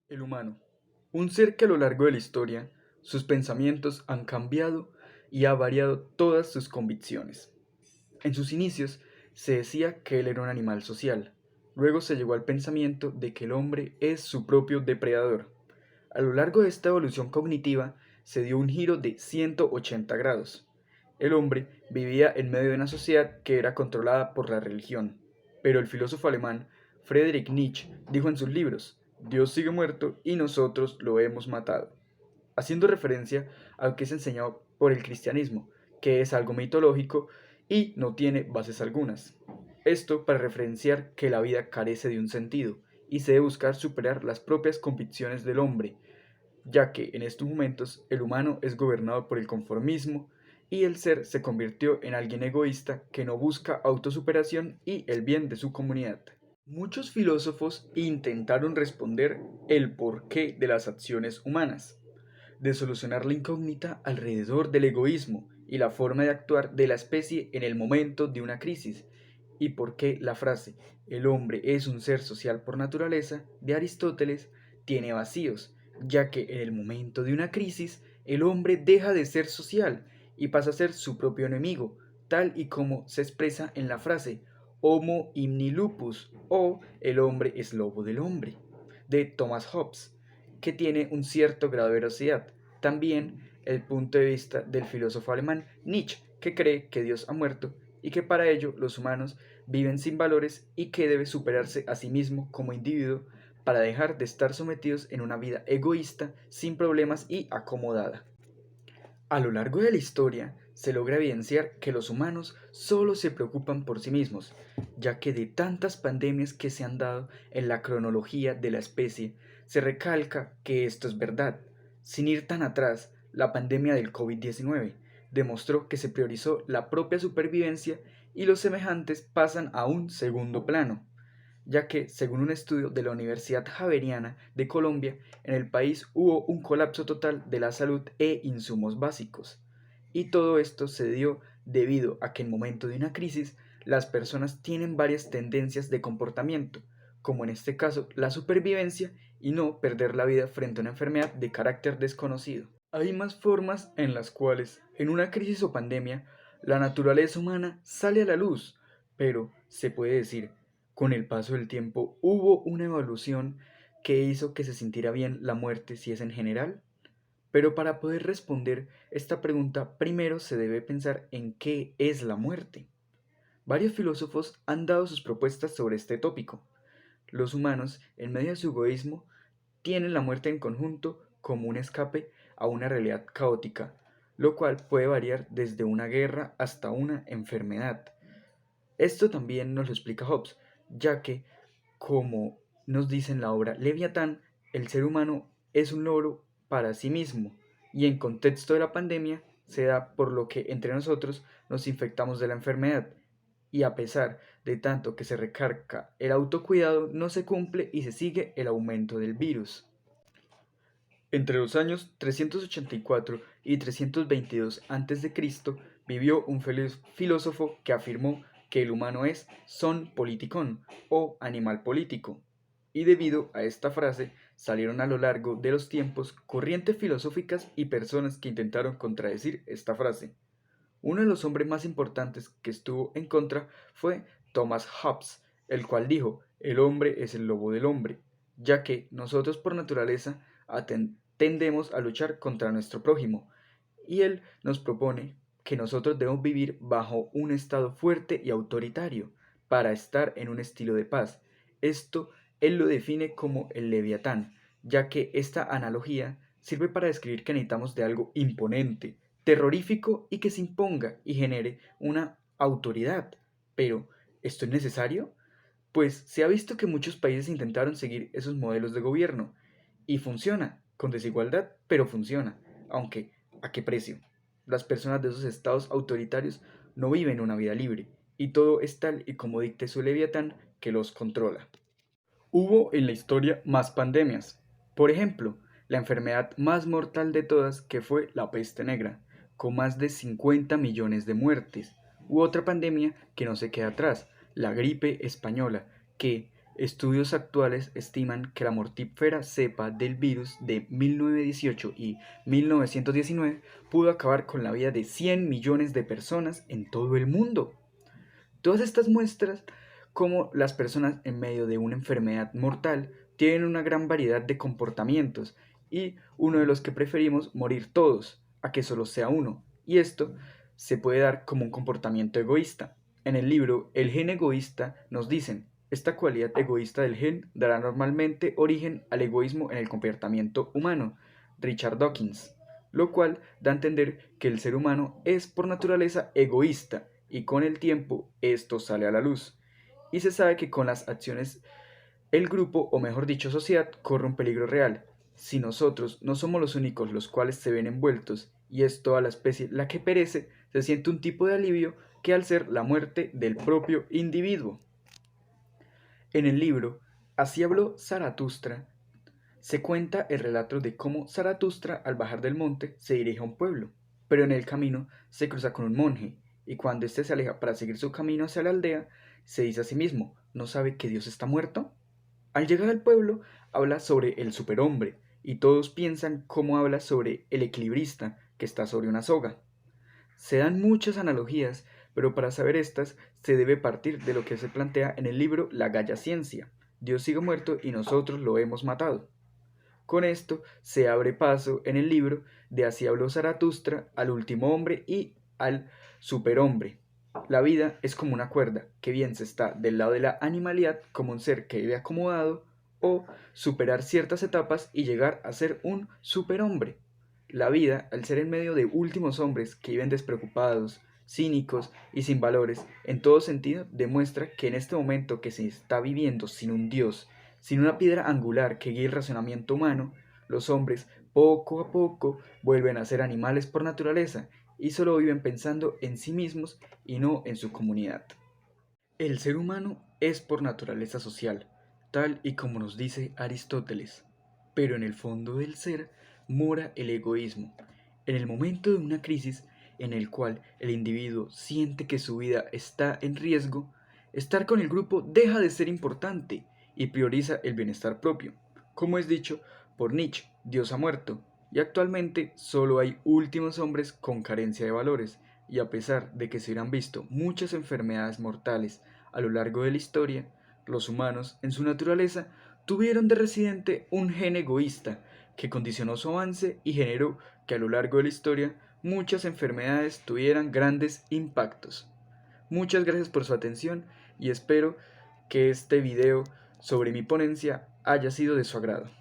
El humano, un ser que a lo largo de la historia, sus pensamientos han cambiado y ha variado todas sus convicciones. En sus inicios se decía que él era un animal social, luego se llegó al pensamiento de que el hombre es su propio depredador. A lo largo de esta evolución cognitiva se dio un giro de 180 grados. El hombre vivía en medio de una sociedad que era controlada por la religión, pero el filósofo alemán Friedrich Nietzsche dijo en sus libros: Dios sigue muerto y nosotros lo hemos matado, haciendo referencia a lo que es enseñado por el cristianismo, que es algo mitológico y no tiene bases algunas. Esto para referenciar que la vida carece de un sentido y se debe buscar superar las propias convicciones del hombre, ya que en estos momentos el humano es gobernado por el conformismo y el ser se convirtió en alguien egoísta que no busca autosuperación y el bien de su comunidad. Muchos filósofos intentaron responder el porqué de las acciones humanas, de solucionar la incógnita alrededor del egoísmo y la forma de actuar de la especie en el momento de una crisis, y por qué la frase "el hombre es un ser social por naturaleza" de Aristóteles tiene vacíos, ya que en el momento de una crisis el hombre deja de ser social y pasa a ser su propio enemigo, tal y como se expresa en la frase Homo hymni lupus o el hombre es lobo del hombre, de Thomas Hobbes, que tiene un cierto grado de veracidad. También el punto de vista del filósofo alemán Nietzsche, que cree que Dios ha muerto y que para ello los humanos viven sin valores y que debe superarse a sí mismo como individuo para dejar de estar sometidos en una vida egoísta, sin problemas y acomodada. A lo largo de la historia se logra evidenciar que los humanos solo se preocupan por sí mismos, ya que de tantas pandemias que se han dado en la cronología de la especie, se recalca que esto es verdad. Sin ir tan atrás, la pandemia del COVID-19 demostró que se priorizó la propia supervivencia y los semejantes pasan a un segundo plano, ya que, según un estudio de la Universidad Javeriana de Colombia, en el país hubo un colapso total de la salud e insumos básicos. Y todo esto se dio debido a que en momento de una crisis las personas tienen varias tendencias de comportamiento, como en este caso la supervivencia y no perder la vida frente a una enfermedad de carácter desconocido. Hay más formas en las cuales, en una crisis o pandemia, la naturaleza humana sale a la luz, pero se puede decir, con el paso del tiempo hubo una evolución que hizo que se sintiera bien la muerte si es en general. Pero para poder responder esta pregunta, primero se debe pensar en qué es la muerte. Varios filósofos han dado sus propuestas sobre este tópico. Los humanos, en medio de su egoísmo, tienen la muerte en conjunto como un escape a una realidad caótica, lo cual puede variar desde una guerra hasta una enfermedad. Esto también nos lo explica Hobbes, ya que, como nos dice en la obra Leviatán, el ser humano es un logro para sí mismo, y en contexto de la pandemia se da por lo que entre nosotros nos infectamos de la enfermedad, y a pesar de tanto que se recarga el autocuidado, no se cumple y se sigue el aumento del virus. Entre los años 384 y 322 a.C. vivió un filósofo que afirmó que el humano es son politikon o animal político, y debido a esta frase salieron a lo largo de los tiempos corrientes filosóficas y personas que intentaron contradecir esta frase. Uno de los hombres más importantes que estuvo en contra fue Thomas Hobbes, el cual dijo: el hombre es el lobo del hombre, ya que nosotros por naturaleza tendemos a luchar contra nuestro prójimo, y él nos propone que nosotros debemos vivir bajo un estado fuerte y autoritario para estar en un estilo de paz. Esto él lo define como el leviatán, ya que esta analogía sirve para describir que necesitamos de algo imponente, terrorífico y que se imponga y genere una autoridad. Pero, ¿esto es necesario? Pues se ha visto que muchos países intentaron seguir esos modelos de gobierno y funciona, con desigualdad, pero funciona. Aunque, ¿a qué precio? Las personas de esos estados autoritarios no viven una vida libre y todo es tal y como dicte su leviatán que los controla. Hubo en la historia más pandemias. Por ejemplo, la enfermedad más mortal de todas, que fue la peste negra, con más de 50 millones de muertes. U otra pandemia que no se queda atrás, la gripe española, que Estudios actuales estiman que la mortífera cepa del virus de 1918 y 1919 pudo acabar con la vida de 100 millones de personas en todo el mundo. Todas estas muestras cómo las personas en medio de una enfermedad mortal tienen una gran variedad de comportamientos y uno de los que preferimos morir todos a que solo sea uno. Y esto se puede dar como un comportamiento egoísta. En el libro El gen egoísta nos dicen, esta cualidad egoísta del gen dará normalmente origen al egoísmo en el comportamiento humano, Richard Dawkins, lo cual da a entender que el ser humano es por naturaleza egoísta y con el tiempo esto sale a la luz. Y se sabe que con las acciones el grupo, o mejor dicho sociedad, corre un peligro real. Si nosotros no somos los únicos los cuales se ven envueltos y es toda la especie la que perece, se siente un tipo de alivio que al ser la muerte del propio individuo. En el libro Así habló Zaratustra, se cuenta el relato de cómo Zaratustra al bajar del monte se dirige a un pueblo, pero en el camino se cruza con un monje, y cuando éste se aleja para seguir su camino hacia la aldea, se dice a sí mismo, ¿no sabe que Dios está muerto? Al llegar al pueblo, habla sobre el superhombre, y todos piensan cómo habla sobre el equilibrista que está sobre una soga. Se dan muchas analogías, pero para saber estas se debe partir de lo que se plantea en el libro La Gaya Ciencia. Dios sigue muerto y nosotros lo hemos matado. Con esto se abre paso en el libro de Así habló Zaratustra al último hombre y al superhombre. La vida es como una cuerda, que bien se está del lado de la animalidad como un ser que vive acomodado, o superar ciertas etapas y llegar a ser un superhombre. La vida, al ser en medio de últimos hombres que viven despreocupados, cínicos y sin valores, en todo sentido, demuestra que en este momento que se está viviendo sin un Dios, sin una piedra angular que guíe el razonamiento humano, los hombres poco a poco vuelven a ser animales por naturaleza y solo viven pensando en sí mismos y no en su comunidad. El ser humano es por naturaleza social, tal y como nos dice Aristóteles, pero en el fondo del ser mora el egoísmo. En el momento de una crisis en el cual el individuo siente que su vida está en riesgo, estar con el grupo deja de ser importante y prioriza el bienestar propio. Como es dicho por Nietzsche, Dios ha muerto, y actualmente solo hay últimos hombres con carencia de valores, y a pesar de que se hubieran visto muchas enfermedades mortales a lo largo de la historia, los humanos, en su naturaleza, tuvieron de residente un gen egoísta que condicionó su avance y generó que a lo largo de la historia muchas enfermedades tuvieran grandes impactos. Muchas gracias por su atención y espero que este video sobre mi ponencia haya sido de su agrado.